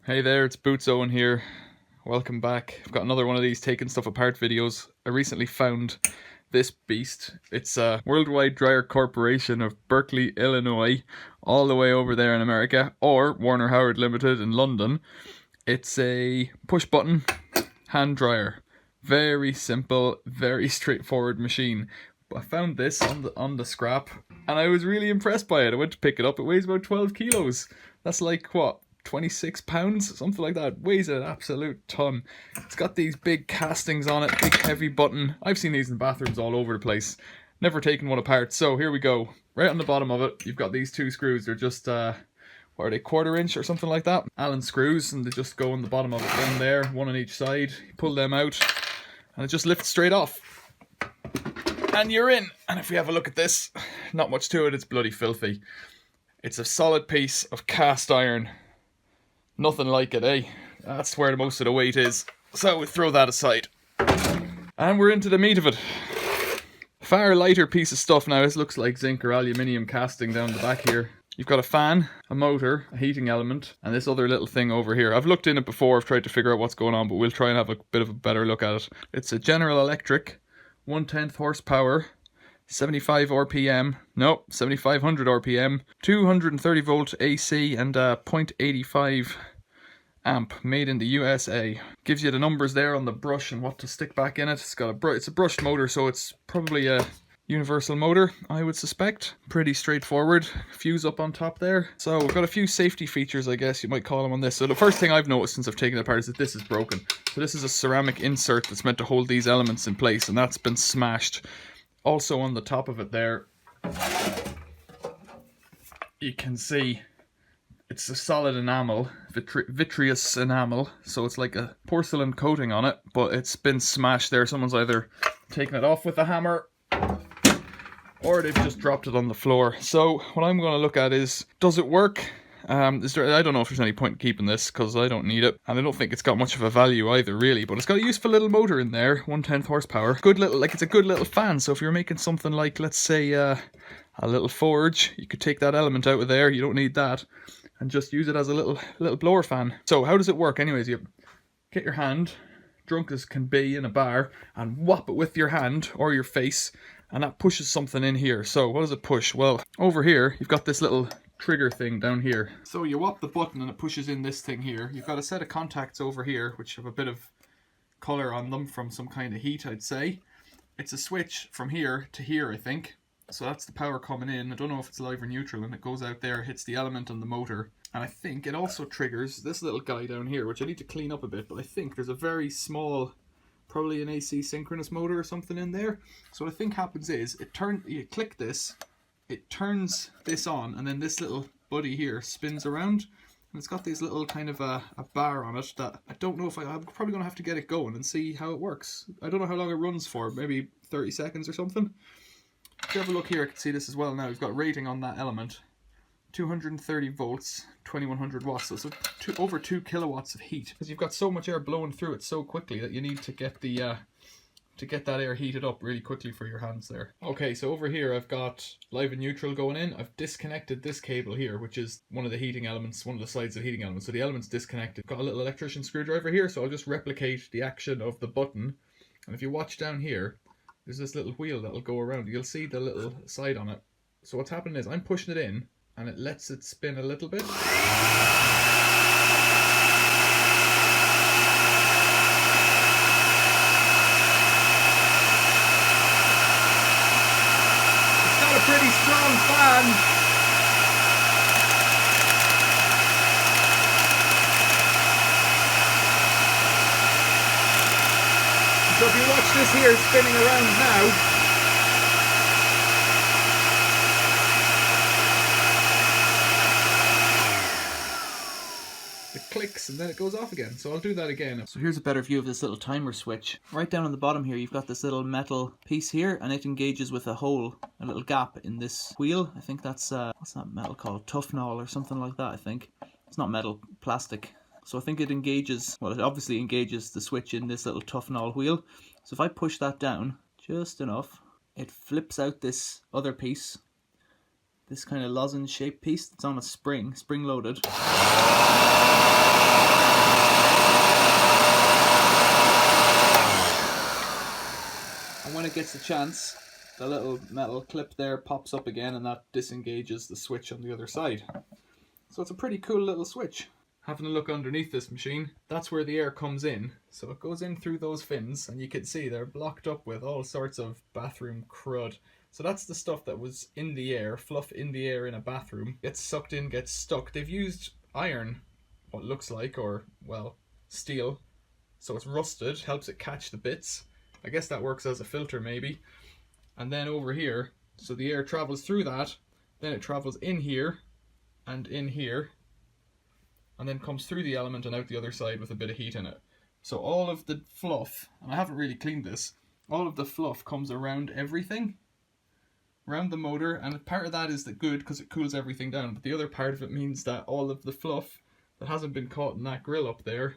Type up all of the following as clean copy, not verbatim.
Hey there, it's Boots Owen here. Welcome back. I've got another one of these taking stuff apart videos. I recently found this beast. It's a Worldwide Dryer Corporation of Berkeley, Illinois, all the way over there in America, or Warner Howard Limited in London. It's a push button hand dryer. Very simple, very straightforward machine. I found this on the scrap and I was really impressed by it. I went to pick it up. It weighs about 12 kilos. That's like what? 26 pounds, something like that. It weighs an absolute ton. It's got these big castings on it, big heavy button. I've seen these in bathrooms all over the place. Never taken one apart. So here we go. Right on the bottom of it, you've got these two screws. They're just, what are they, 1/4 inch or something like that? Allen screws, and they just go on the bottom of it. One there, one on each side. You pull them out, and it just lifts straight off. And you're in. And if we have a look at this, not much to it. It's bloody filthy. It's a solid piece of cast iron. Nothing like it, eh? That's where most of the weight is. So we throw that aside. And we're into the meat of it. Far lighter piece of stuff now. This looks like zinc or aluminium casting down the back here. You've got a fan, a motor, a heating element, and this other little thing over here. I've looked in it before, I've tried to figure out what's going on, but we'll try and have a bit of a better look at it. It's a General Electric, 1/10 horsepower, 75 RPM, no, 7500 RPM, 230 volt AC and 0.85 amp, made in the USA. Gives you the numbers there on the brush and what to stick back in it. It's got it's a brushed motor, so it's probably a universal motor, I would suspect. Pretty straightforward. Fuse up on top there. So we've got a few safety features, I guess you might call them, on this. So the first thing I've noticed since I've taken it apart is that this is broken. So this is a ceramic insert that's meant to hold these elements in place, and that's been smashed. Also on the top of it there, you can see it's a solid enamel, vitreous enamel, so it's like a porcelain coating on it, but it's been smashed there. Someone's either taken it off with a hammer or they've just dropped it on the floor. So what I'm going to look at is, does it work? I don't know if there's any point in keeping this because I don't need it, and I don't think it's got much of a value either, really. But it's got a useful little motor in there, 1/10 horsepower. Good little, it's a good little fan. So if you're making something like, let's say, a little forge, you could take that element out of there. You don't need that, and just use it as a little blower fan. So how does it work? Anyways, you get your hand, drunk as can be, in a bar, and whop it with your hand or your face, and that pushes something in here. So what does it push? Well, over here you've got this little trigger thing down here. So you whop the button and it pushes in this thing here. You've got a set of contacts over here which have a bit of colour on them from some kind of heat, I'd say. It's a switch from here to here, I think. So that's the power coming in. I don't know if it's live or neutral, and it goes out there, hits the element and the motor. And I think it also triggers this little guy down here, which I need to clean up a bit, but I think there's a very small, probably an AC synchronous motor or something in there. So what I think happens is, you click this, it turns this on, and then this little buddy here spins around, and it's got this little kind of a bar on it that I don't know if I'm probably going to have to get it going and see how it works. I don't know how long it runs for, maybe 30 seconds or something. If you have a look here, I can see this as well now. We've got rating on that element, 230 volts, 2100 watts, so it's over 2 kilowatts of heat, because you've got so much air blowing through it so quickly that you need to get that air heated up really quickly for your hands there. Okay, so over here I've got live and neutral going in. I've disconnected this cable here, which is one of the heating elements, one of the sides of the heating element. So the element's disconnected. Got a little electrician screwdriver here, so I'll just replicate the action of the button. And if you watch down here, there's this little wheel that'll go around. You'll see the little side on it. So what's happening is I'm pushing it in, and it lets it spin a little bit. Pretty strong fan. So if you watch this here spinning around now, it clicks and then it goes off again. So I'll do that again. So here's a better view of this little timer switch. Right down on the bottom here, you've got this little metal piece here, and it engages with a hole, a little gap in this wheel. I think that's, what's that metal called? Tufnol or something like that, I think. It's not metal, plastic. So I think it engages, well, it obviously engages the switch in this little Tufnol wheel. So if I push that down just enough, it flips out this other piece, this kind of lozenge shaped piece that's on a spring loaded. takes a chance, the little metal clip there pops up again and that disengages the switch on the other side. So it's a pretty cool little switch. Having a look underneath this machine, that's where the air comes in. So it goes in through those fins, and you can see they're blocked up with all sorts of bathroom crud. So that's the stuff that was in the air, fluff in the air in a bathroom, gets sucked in, gets stuck. They've used iron, what looks like, or, well, steel. So it's rusted, helps it catch the bits. I guess that works as a filter maybe. And then over here, so the air travels through that, then it travels in here, and in here, and then comes through the element and out the other side with a bit of heat in it. So all of the fluff, and I haven't really cleaned this, all of the fluff comes around everything, around the motor, and part of that is the good because it cools everything down, but the other part of it means that all of the fluff that hasn't been caught in that grill up there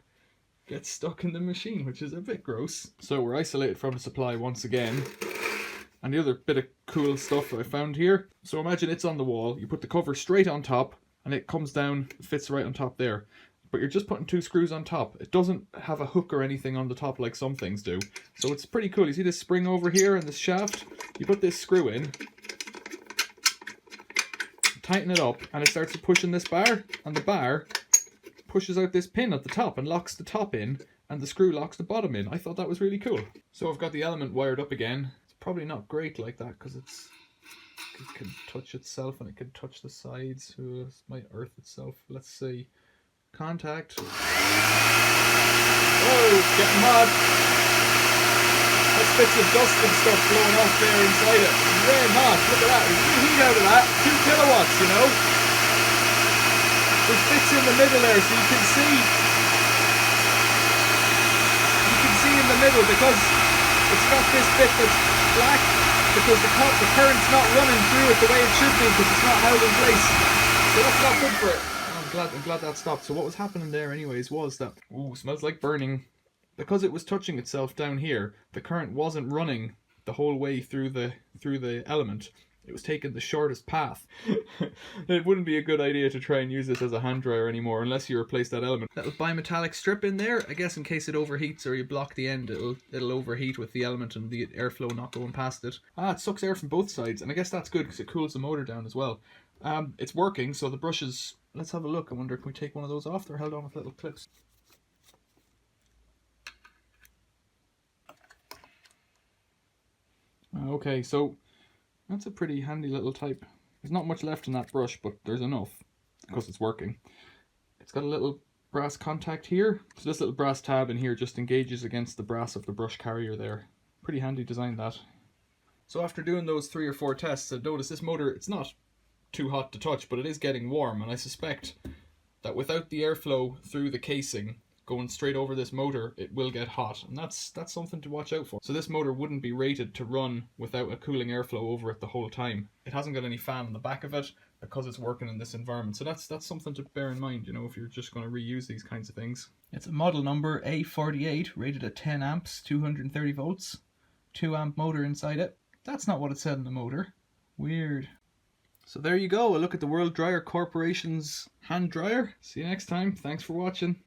gets stuck in the machine, which is a bit gross. So we're isolated from the supply once again. And the other bit of cool stuff I found here, so imagine it's on the wall, you put the cover straight on top, and it comes down, fits right on top there. But you're just putting 2 screws on top. It doesn't have a hook or anything on the top like some things do. So it's pretty cool. You see this spring over here and this shaft? You put this screw in, tighten it up, and it starts pushing this bar, and the bar pushes out this pin at the top and locks the top in, and the screw locks the bottom in. I thought that was really cool. So I've got the element wired up again. It's probably not great like that because it can touch itself and it can touch the sides. It might earth itself. Let's see. Contact. Oh, it's getting hot. That's bits of dust and stuff blowing off there inside it. It's red hot. Look at that. There's good heat out of that. 2 kilowatts, you know. There's bits in the middle there, so you can see. You can see in the middle because it's got this bit that's black because the current's not running through it the way it should be because it's not held in place. So that's not good for it. I'm glad that stopped. So what was happening there anyways was that, ooh, smells like burning. Because it was touching itself down here, the current wasn't running the whole way through the element. It was taking the shortest path. It wouldn't be a good idea to try and use this as a hand dryer anymore unless you replace that element. Little bimetallic strip in there, I guess in case it overheats or you block the end, it'll overheat with the element and the airflow not going past it. It sucks air from both sides, and I guess that's good because it cools the motor down as well. It's working, so the brushes, let's have a look. I wonder, can we take one of those off? They're held on with little clips. Okay, so that's a pretty handy little type. There's not much left in that brush, but there's enough because it's working. It's got a little brass contact here. So this little brass tab in here just engages against the brass of the brush carrier there. Pretty handy design, that. So after doing those 3 or 4 tests, I noticed this motor, it's not too hot to touch, but it is getting warm, and I suspect that without the airflow through the casing going straight over this motor, it will get hot, and that's something to watch out for. So this motor wouldn't be rated to run without a cooling airflow over it the whole time. It hasn't got any fan on the back of it because it's working in this environment. So that's something to bear in mind, you know, if you're just going to reuse these kinds of things. It's a model number A48, rated at 10 amps, 230 volts, 2 amp motor inside it. That's not what it said in the motor. Weird. So there you go, a look at the World Dryer Corporation's hand dryer. See you next time. Thanks for watching.